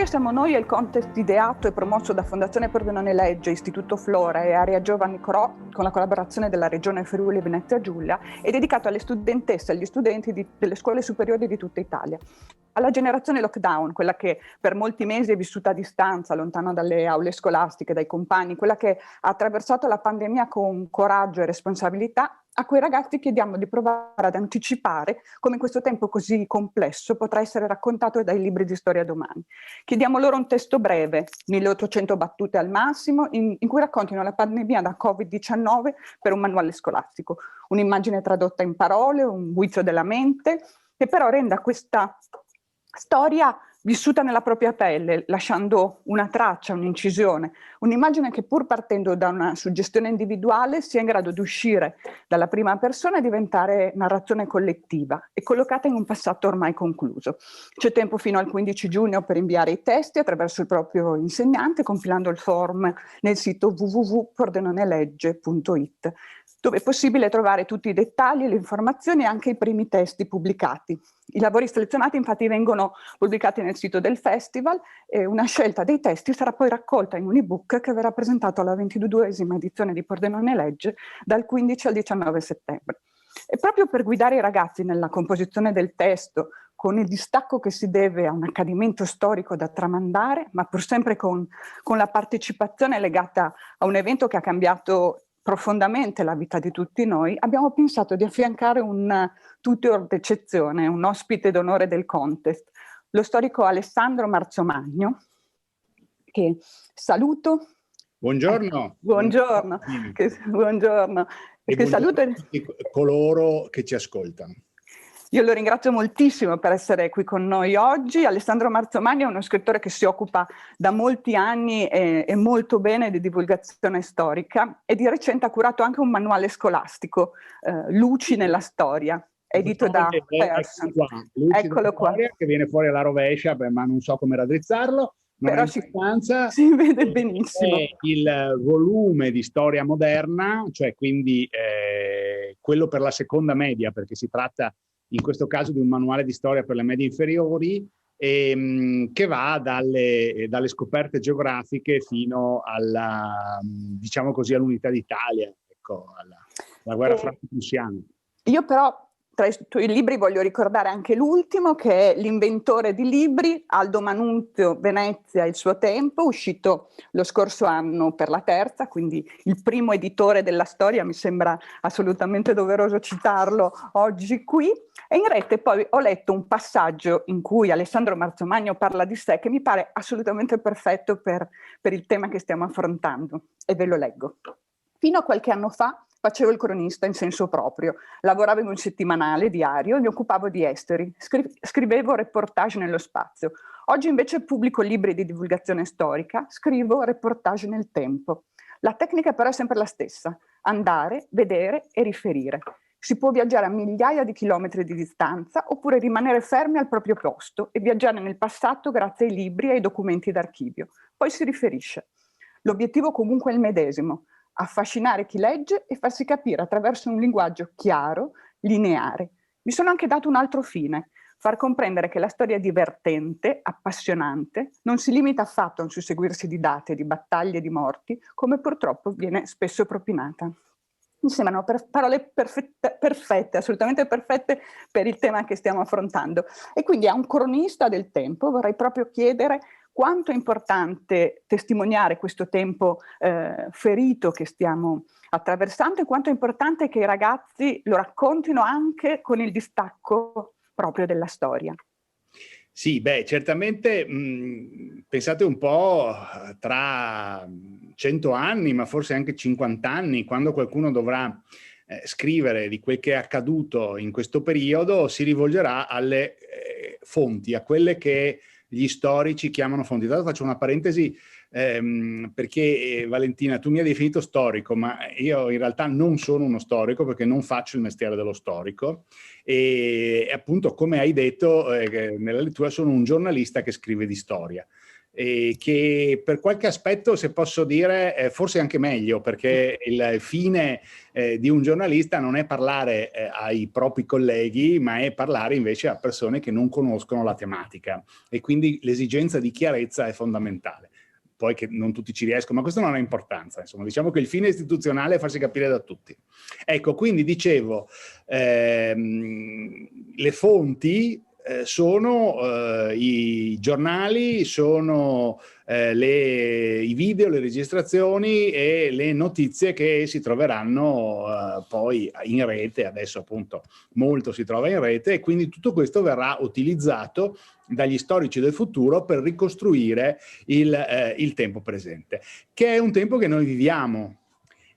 Storia siamo noi è il contest ideato e promosso da Fondazione Pordenone Legge, Istituto Flora e Area Giovanni Corò con la collaborazione della Regione Friuli Venezia Giulia è dedicato alle studentesse e agli studenti delle scuole superiori di tutta Italia. Alla generazione lockdown, quella che per molti mesi è vissuta a distanza, lontana dalle aule scolastiche, dai compagni, quella che ha attraversato la pandemia con coraggio e responsabilità, a quei ragazzi chiediamo di provare ad anticipare come questo tempo così complesso potrà essere raccontato dai libri di storia domani. Chiediamo loro un testo breve, 1800 battute al massimo, in cui raccontino la pandemia da Covid-19 per un manuale scolastico, un'immagine tradotta in parole, un guizzo della mente, che però renda questa storia vissuta nella propria pelle, lasciando una traccia, un'incisione, un'immagine che pur partendo da una suggestione individuale sia in grado di uscire dalla prima persona e diventare narrazione collettiva e collocata in un passato ormai concluso. C'è tempo fino al 15 giugno per inviare i testi attraverso il proprio insegnante, compilando il form nel sito www.pordenonellegge.it, dove è possibile trovare tutti i dettagli, le informazioni e anche i primi testi pubblicati. I lavori selezionati infatti vengono pubblicati nel sito del festival e una scelta dei testi sarà poi raccolta in un ebook che verrà presentato alla 22esima edizione di Pordenone Legge dal 15 al 19 settembre. E proprio per guidare i ragazzi nella composizione del testo, con il distacco che si deve a un accadimento storico da tramandare, ma pur sempre con la partecipazione legata a un evento che ha cambiato profondamente la vita di tutti noi, abbiamo pensato di affiancare un tutor d'eccezione, un ospite d'onore del contest, lo storico Alessandro Marzomagno, che saluto. Buongiorno. Buongiorno. Buongiorno. E buongiorno saluto a tutti coloro che ci ascoltano. Io lo ringrazio moltissimo per essere qui con noi oggi. Alessandro Marzomagno è uno scrittore che si occupa da molti anni e molto bene di divulgazione storica e di recente ha curato anche un manuale scolastico, Luci nella storia, edito da Pearson. Eccolo qua. Che viene fuori alla rovescia, ma non so come raddrizzarlo. Però si vede benissimo. È il volume di storia moderna, cioè quindi quello per la seconda media, perché si tratta in questo caso di un manuale di storia per le medie inferiori, che va dalle scoperte geografiche fino alla, diciamo così, all'unità d'Italia, ecco, alla guerra franco-prussiana. Io però tra i tuoi libri voglio ricordare anche l'ultimo, che è L'inventore di libri, Aldo Manunzio, Venezia e il suo tempo, uscito lo scorso anno per la terza, quindi il primo editore della storia, mi sembra assolutamente doveroso citarlo oggi qui. E in rete poi ho letto un passaggio in cui Alessandro Marzomagno parla di sé che mi pare assolutamente perfetto per il tema che stiamo affrontando, e ve lo leggo. Fino a qualche anno fa facevo il cronista in senso proprio, lavoravo in un settimanale diario e mi occupavo di esteri, scrivevo reportage nello spazio. Oggi invece pubblico libri di divulgazione storica, scrivo reportage nel tempo. La tecnica però è sempre la stessa, andare, vedere e riferire. Si può viaggiare a migliaia di chilometri di distanza oppure rimanere fermi al proprio posto e viaggiare nel passato grazie ai libri e ai documenti d'archivio. Poi si riferisce. L'obiettivo comunque è il medesimo, affascinare chi legge e farsi capire attraverso un linguaggio chiaro, lineare. Mi sono anche dato un altro fine, far comprendere che la storia è divertente, appassionante, non si limita affatto a un susseguirsi di date, di battaglie, di morti, come purtroppo viene spesso propinata. Mi sembrano parole perfette, assolutamente perfette per il tema che stiamo affrontando. E quindi a un cronista del tempo vorrei proprio chiedere quanto è importante testimoniare questo tempo ferito che stiamo attraversando e quanto è importante che i ragazzi lo raccontino anche con il distacco proprio della storia. Sì, beh, certamente pensate un po' tra 100 anni, ma forse anche 50 anni, quando qualcuno dovrà scrivere di quel che è accaduto in questo periodo, si rivolgerà alle fonti, a quelle che gli storici chiamano fonti. Dato faccio una parentesi perché Valentina, tu mi hai definito storico, ma io in realtà non sono uno storico perché non faccio il mestiere dello storico e appunto, come hai detto nella lettura, sono un giornalista che scrive di storia. che per qualche aspetto, se posso dire, forse anche meglio, perché il fine di un giornalista non è parlare ai propri colleghi, ma è parlare invece a persone che non conoscono la tematica, e quindi l'esigenza di chiarezza è fondamentale. Poi che non tutti ci riescono, ma questo non ha importanza, insomma, diciamo che il fine istituzionale è farsi capire da tutti. Ecco, quindi dicevo, le fonti sono i giornali, sono i video, le registrazioni e le notizie che si troveranno poi in rete. Adesso appunto molto si trova in rete, e quindi tutto questo verrà utilizzato dagli storici del futuro per ricostruire il tempo presente, che è un tempo che noi viviamo.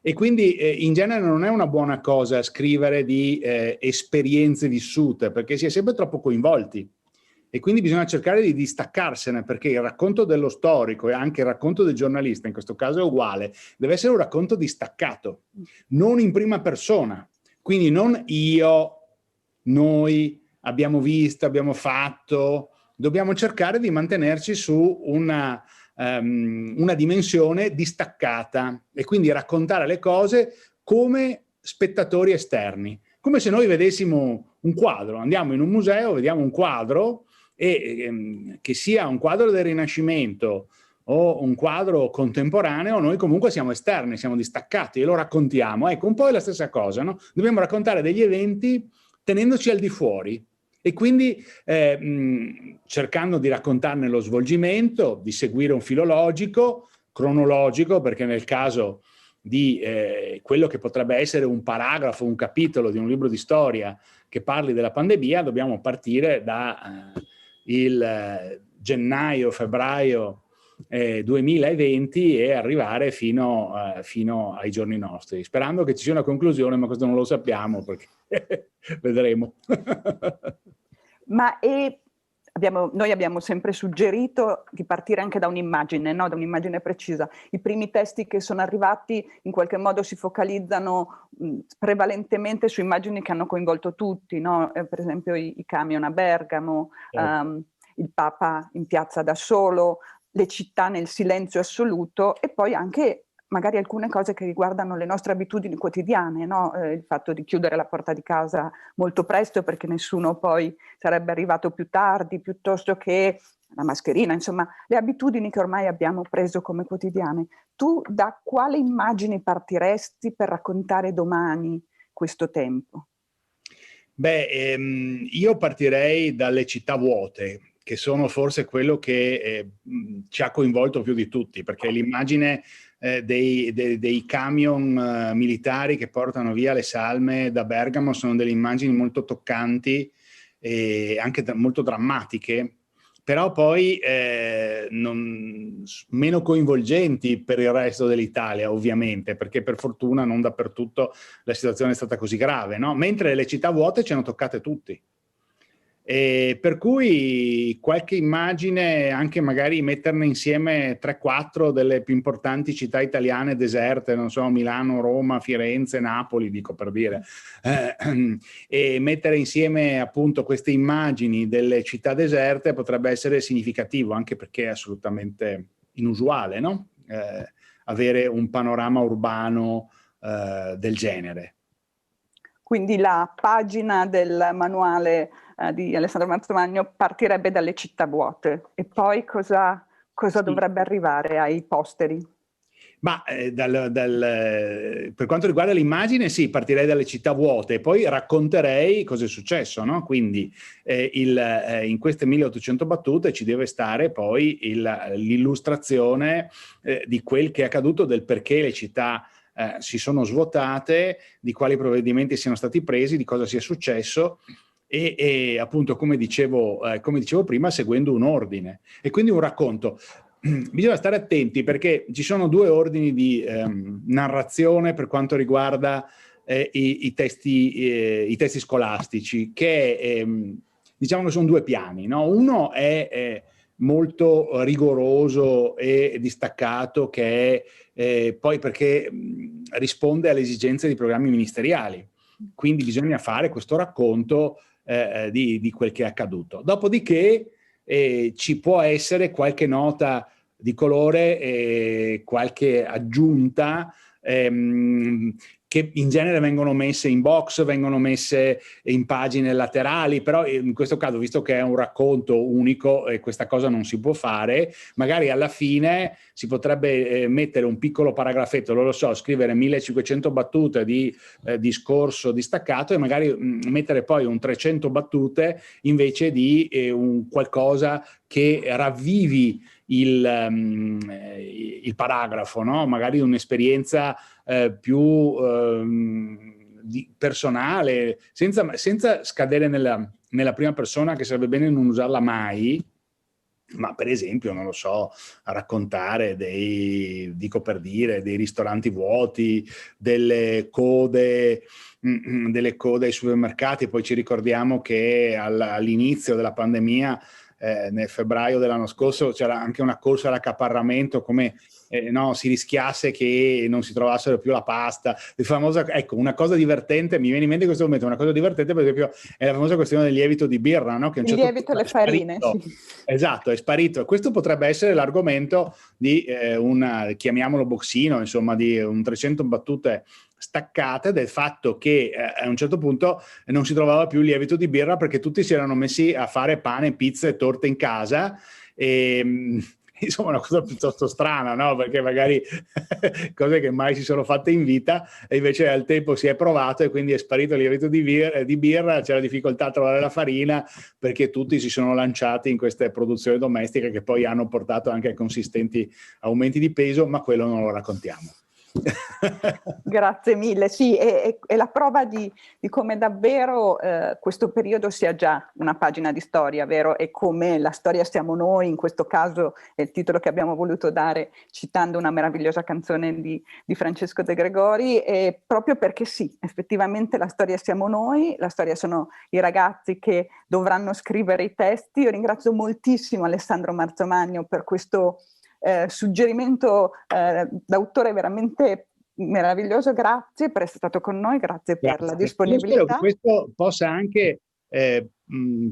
E quindi in genere non è una buona cosa scrivere di esperienze vissute, perché si è sempre troppo coinvolti, e quindi bisogna cercare di distaccarsene, perché il racconto dello storico e anche il racconto del giornalista, in questo caso è uguale, deve essere un racconto distaccato, non in prima persona. Quindi non io, noi, abbiamo visto, abbiamo fatto. Dobbiamo cercare di mantenerci su una dimensione distaccata, e quindi raccontare le cose come spettatori esterni, come se noi vedessimo un quadro. Andiamo in un museo, vediamo un quadro, e che sia un quadro del Rinascimento o un quadro contemporaneo, noi comunque siamo esterni, siamo distaccati e lo raccontiamo. Ecco, un po' è la stessa cosa, no? Dobbiamo raccontare degli eventi tenendoci al di fuori, e quindi cercando di raccontarne lo svolgimento, di seguire un filo logico, cronologico, perché nel caso di quello che potrebbe essere un paragrafo, un capitolo di un libro di storia che parli della pandemia, dobbiamo partire da il gennaio-febbraio 2020 e arrivare fino ai giorni nostri, sperando che ci sia una conclusione, ma questo non lo sappiamo, perché vedremo. Ma noi abbiamo sempre suggerito di partire anche da un'immagine, no? Da un'immagine precisa. I primi testi che sono arrivati in qualche modo si focalizzano prevalentemente su immagini che hanno coinvolto tutti, no? Per esempio i camion a Bergamo, il Papa in piazza da solo, le città nel silenzio assoluto, e poi anche magari alcune cose che riguardano le nostre abitudini quotidiane, no? Il fatto di chiudere la porta di casa molto presto perché nessuno poi sarebbe arrivato più tardi, piuttosto che la mascherina, insomma, le abitudini che ormai abbiamo preso come quotidiane. Tu da quale immagini partiresti per raccontare domani questo tempo? Beh, io partirei dalle città vuote, che sono forse quello che ci ha coinvolto più di tutti, perché l'immagine dei camion militari che portano via le salme da Bergamo sono delle immagini molto toccanti e anche molto drammatiche, però poi meno coinvolgenti per il resto dell'Italia, ovviamente, perché per fortuna non dappertutto la situazione è stata così grave, no? Mentre le città vuote ci hanno toccate tutti. E per cui qualche immagine, anche magari metterne insieme 3-4 delle più importanti città italiane deserte, non so, Milano, Roma, Firenze, Napoli, dico per dire, e mettere insieme appunto queste immagini delle città deserte potrebbe essere significativo, anche perché è assolutamente inusuale, no? Avere un panorama urbano del genere. Quindi la pagina del manuale di Alessandro Mantovano partirebbe dalle città vuote, e poi cosa Sì. dovrebbe arrivare ai posteri? Ma per quanto riguarda l'immagine, sì, partirei dalle città vuote e poi racconterei cosa è successo, no? Quindi in queste 1800 battute ci deve stare poi l'illustrazione di quel che è accaduto, del perché le città si sono svuotate, di quali provvedimenti siano stati presi, di cosa sia successo, e appunto, come dicevo prima, seguendo un ordine. E quindi un racconto. Bisogna stare attenti, perché ci sono due ordini di narrazione per quanto riguarda i testi scolastici, che diciamo che sono due piani, no? Uno è molto rigoroso e distaccato, che è poi perché risponde alle esigenze di programmi ministeriali, quindi bisogna fare questo racconto di quel che è accaduto. Dopodiché ci può essere qualche nota di colore e qualche aggiunta che in genere vengono messe in box, vengono messe in pagine laterali, però in questo caso, visto che è un racconto unico, questa cosa non si può fare, magari alla fine si potrebbe mettere un piccolo paragrafetto, non lo so, scrivere 1500 battute di discorso distaccato e magari mettere poi un 300 battute invece di un qualcosa che ravvivi il paragrafo, no? Magari un'esperienza più personale, senza scadere nella prima persona, che sarebbe bene non usarla mai, ma per esempio, non lo so, a raccontare dico per dire, dei ristoranti vuoti, delle code ai supermercati. Poi ci ricordiamo che all'inizio della pandemia, nel febbraio dell'anno scorso, c'era anche una corsa all'accaparramento, come no, si rischiasse che non si trovassero più la pasta. Ecco, una cosa divertente, mi viene in mente in questo momento, una cosa divertente per esempio è la famosa questione del lievito di birra, no? Che il lievito e le farine, sì. Esatto, è sparito. E questo potrebbe essere l'argomento di chiamiamolo boxino, insomma, di un 300 battute staccate, del fatto che a un certo punto non si trovava più il lievito di birra perché tutti si erano messi a fare pane, pizza e torte in casa, e insomma una cosa piuttosto strana, no? Perché magari cose che mai si sono fatte in vita, e invece al tempo si è provato e quindi è sparito il lievito di birra, c'era difficoltà a trovare la farina perché tutti si sono lanciati in queste produzioni domestiche che poi hanno portato anche a consistenti aumenti di peso, ma quello non lo raccontiamo. Grazie mille, sì, è la prova di come davvero questo periodo sia già una pagina di storia, vero? E come la storia siamo noi, in questo caso è il titolo che abbiamo voluto dare citando una meravigliosa canzone di Francesco De Gregori, e proprio perché sì, effettivamente la storia siamo noi, la storia sono i ragazzi che dovranno scrivere i testi. Io ringrazio moltissimo Alessandro Marzamagno per questo suggerimento d'autore veramente meraviglioso. Grazie per essere stato con noi, grazie per la disponibilità. Io spero che questo possa anche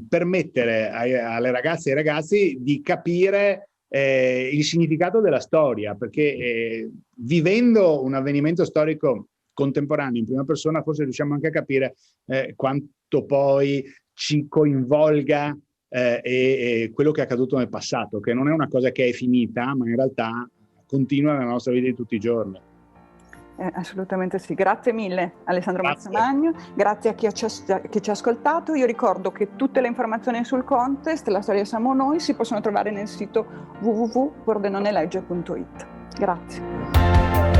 permettere alle ragazze e ai ragazzi di capire il significato della storia, perché vivendo un avvenimento storico contemporaneo in prima persona forse riusciamo anche a capire quanto poi ci coinvolga e quello che è accaduto nel passato, che non è una cosa che è finita, ma in realtà continua nella nostra vita di tutti i giorni. Assolutamente sì. Grazie mille Alessandro Marzamagno, grazie a chi ci ha ascoltato. Io ricordo che tutte le informazioni sul contest La storia siamo noi si possono trovare nel sito www.pordenonelegge.it. Grazie.